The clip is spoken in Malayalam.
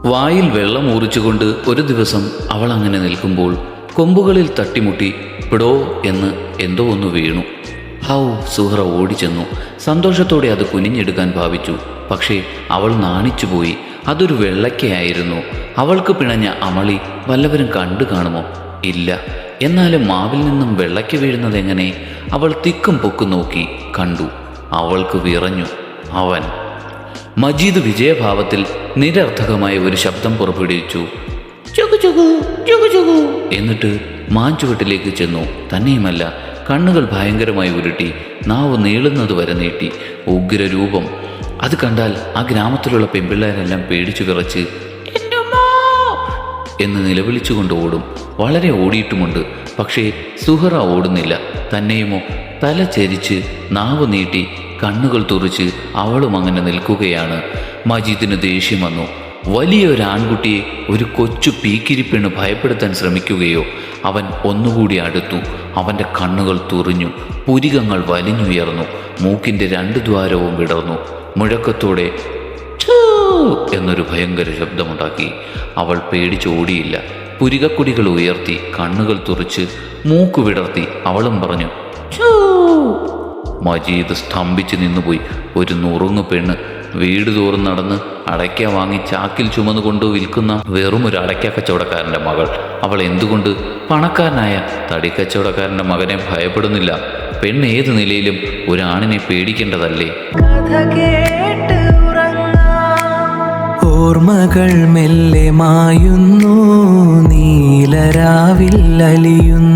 വായിൽ വെള്ളം ഊറിച്ചുകൊണ്ട് ഒരു ദിവസം അവൾ അങ്ങനെ നിൽക്കുമ്പോൾ കൊമ്പുകളിൽ തട്ടിമുട്ടി പിടോ എന്ന് എന്തോ ഒന്ന് വീണു. ഹൗ! സുഹറ ഓടിച്ചെന്നു. സന്തോഷത്തോടെ അത് കുനിഞ്ഞെടുക്കാൻ ഭാവിച്ചു. പക്ഷേ അവൾ നാണിച്ചുപോയി. അതൊരു വെള്ളയ്ക്കയായിരുന്നു. അവൾക്ക് പിണഞ്ഞ അമളി വല്ലവരും കണ്ടു കാണുമോ? ഇല്ല. എന്നാലും മാവിൽ നിന്നും വെള്ളയ്ക്ക് വീഴുന്നത് എങ്ങനെ? അവൾ തിക്കും പൊക്കും നോക്കി. കണ്ടു. അവൾക്ക് വിറഞ്ഞു. അവൻ. മജീദ് വിജയഭാവത്തിൽ നിരർത്ഥകമായ ഒരു ശബ്ദം പുറപ്പെടുവിച്ചു. ചുകു ചുകു ചുകു ചുകു. എന്നിട്ട് മാഞ്ചുവട്ടിലേക്ക് ചെന്നു. തന്നെയുമല്ല, കണ്ണുകൾ ഭയങ്കരമായി ഉരുട്ടി, നാവ് നീളുന്നത് വരെ നീട്ടി. ഉഗ്രരൂപം. അത് കണ്ടാൽ ആ ഗ്രാമത്തിലുള്ള പെൺപിള്ളേരെല്ലാം പേടിച്ചു വിറച്ച് എന്ന് നിലവിളിച്ചുകൊണ്ട് ഓടും. വളരെ ഓടിയിട്ടുമുണ്ട്. പക്ഷേ സുഹറ ഓടുന്നില്ല. തന്നെയുമോ തല ചരിച്ച് നാവ് നീട്ടി കണ്ണുകൾ തുറിച്ച് അവളും അങ്ങനെ നിൽക്കുകയാണ്. മജീദിന് ദേഷ്യം വന്നു. വലിയൊരു ആൺകുട്ടിയെ ഒരു കൊച്ചു പീക്കിരിപ്പെണ്ണ് ഭയപ്പെടുത്താൻ ശ്രമിക്കുകയോ? അവൻ ഒന്നുകൂടി അടുത്തു. അവൻ്റെ കണ്ണുകൾ തുറിഞ്ഞു. പുരികങ്ങൾ വലിഞ്ഞുയർന്നു. മൂക്കിൻ്റെ 2 ദ്വാരവും വിടർന്നു. മുഴക്കത്തോടെ എന്നൊരു ഭയങ്കര ശബ്ദമുണ്ടാക്കി. അവൾ പേടിച്ചോടിയില്ല. പുരികക്കുടികൾ ഉയർത്തി, കണ്ണുകൾ തുറിച്ച്, മൂക്ക് വിടർത്തി അവളും പറഞ്ഞു. മജീദ് സ്തംഭിച്ച് നിന്നുപോയി. ഒരു നുറുങ്ങു പെണ്ണ് വീട് തോറും നടന്ന് അടയ്ക്ക വാങ്ങി ചാക്കിൽ ചുമന്നുകൊണ്ട് വിൽക്കുന്ന വെറും ഒരു അടയ്ക്ക കച്ചവടക്കാരൻ്റെ മകൾ. അവൾ എന്തുകൊണ്ട് പണക്കാരനായ തടിക്കച്ചവടക്കാരൻ്റെ മകനെ ഭയപ്പെടുന്നില്ല? പെണ്ണ് ഏത് നിലയിലും ഒരാണിനെ പേടിക്കേണ്ടതല്ലേ? ഓർമ്മകൾ മെല്ലെ മായുന്നു, നീലരാവിൽ അലിയുന്നു.